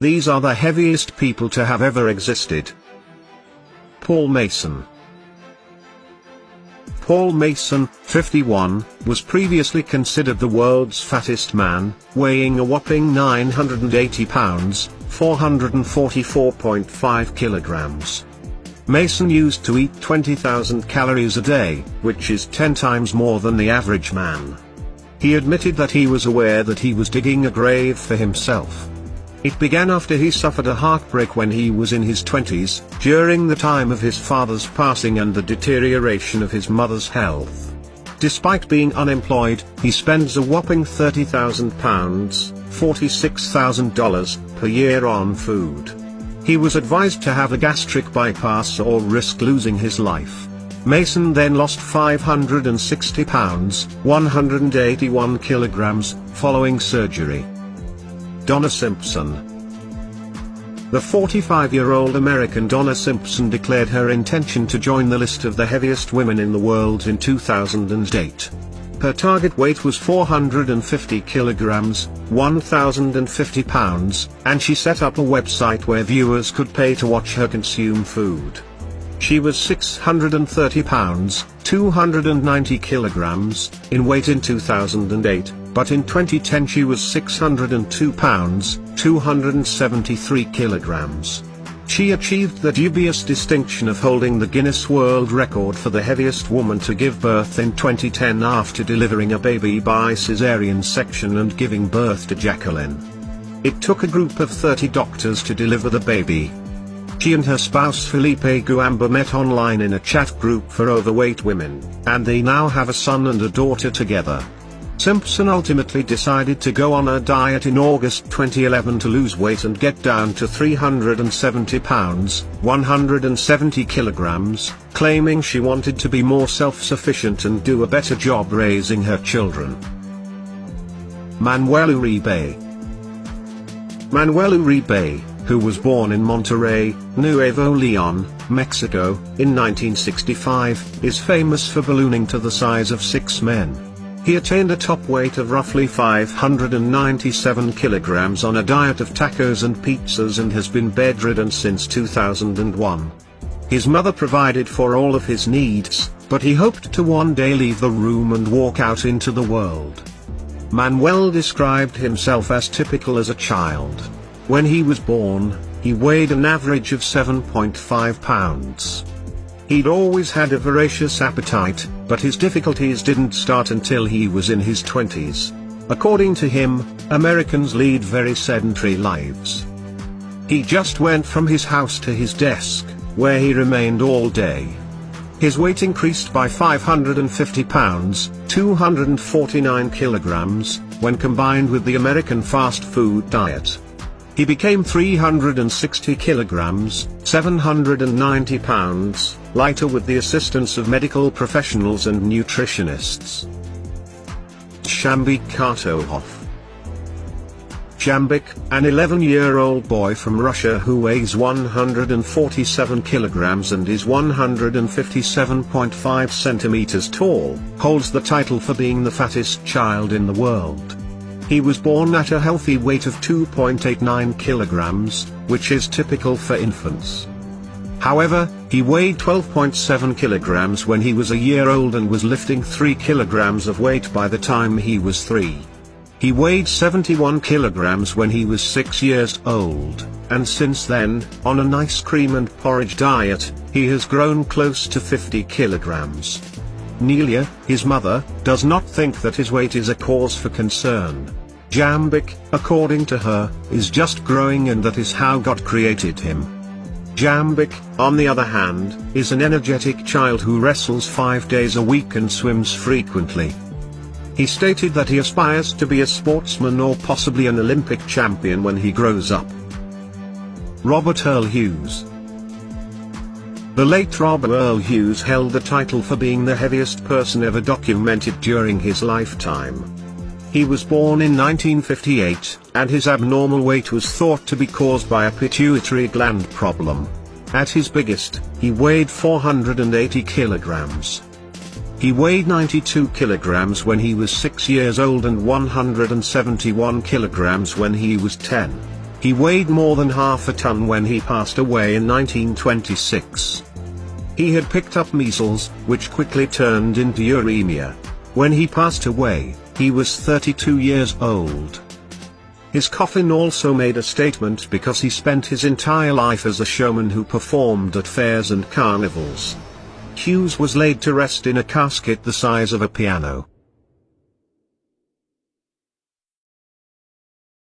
These are the heaviest people to have ever existed. Paul Mason. Paul Mason, 51, was previously considered the world's fattest man, weighing a whopping 980 pounds, 444.5 kilograms. Mason used to eat 20,000 calories a day, which is 10 times more than the average man. He admitted that he was aware that he was digging a grave for himself. It began after he suffered a heartbreak when he was in his 20s, during the time of his father's passing and the deterioration of his mother's health. Despite being unemployed, he spends a whopping £30,000, $46,000, per year on food. He was advised to have a gastric bypass or risk losing his life. Mason then lost 560 pounds, 181 kilograms, following surgery. Donna Simpson. The 45-year-old American Donna Simpson declared her intention to join the list of the heaviest women in the world in 2008. Her target weight was 450 kilograms, 1,050 pounds, and she set up a website where viewers could pay to watch her consume food. She was 630 pounds, 290 kilograms, in weight in 2008, but in 2010 she was 602 pounds, 273 kilograms. She achieved the dubious distinction of holding the Guinness World Record for the heaviest woman to give birth in 2010 after delivering a baby by cesarean section and giving birth to Jacqueline. It took a group of 30 doctors to deliver the baby. She and her spouse Felipe Guamba met online in a chat group for overweight women, and they now have a son and a daughter together. Simpson ultimately decided to go on a diet in August 2011 to lose weight and get down to 370 pounds, 170 kilograms, claiming she wanted to be more self-sufficient and do a better job raising her children. Manuel Uribe. Manuel Uribe, who was born in Monterrey, Nuevo León, Mexico, in 1965, is famous for ballooning to the size of 6 men. He attained a top weight of roughly 597 kilograms on a diet of tacos and pizzas and has been bedridden since 2001. His mother provided for all of his needs, but he hoped to one day leave the room and walk out into the world. Manuel described himself as typical as a child. When he was born, he weighed an average of 7.5 pounds. He'd always had a voracious appetite, but his difficulties didn't start until he was in his 20s. According to him, Americans lead very sedentary lives. He just went from his house to his desk, where he remained all day. His weight increased by 550 pounds, 249 kilograms, when combined with the American fast food diet. He became 360 kilograms, 790 pounds, lighter with the assistance of medical professionals and nutritionists. Jambik Kartohoff. Jambik, an 11-year-old boy from Russia who weighs 147 kilograms and is 157.5 centimeters tall, holds the title for being the fattest child in the world. He was born at a healthy weight of 2.89 kilograms, which is typical for infants. However, he weighed 12.7 kilograms when he was a year old and was lifting 3 kilograms of weight by the time he was 3. He weighed 71 kilograms when he was 6 years old, and since then, on an ice cream and porridge diet, he has grown close to 50 kilograms. Nelia, his mother, does not think that his weight is a cause for concern. Jambik, according to her, is just growing and that is how God created him. Jambik, on the other hand, is an energetic child who wrestles 5 days a week and swims frequently. He stated that he aspires to be a sportsman or possibly an Olympic champion when he grows up. Robert Earl Hughes. The late Robert Earl Hughes held the title for being the heaviest person ever documented during his lifetime. He was born in 1958, and his abnormal weight was thought to be caused by a pituitary gland problem. At his biggest, he weighed 480 kilograms. He weighed 92 kilograms when he was 6 years old and 171 kilograms when he was 10. He weighed more than half a ton when he passed away in 1926. He had picked up measles, which quickly turned into uremia. When he passed away, he was 32 years old. His coffin also made a statement because he spent his entire life as a showman who performed at fairs and carnivals. Hughes was laid to rest in a casket the size of a piano.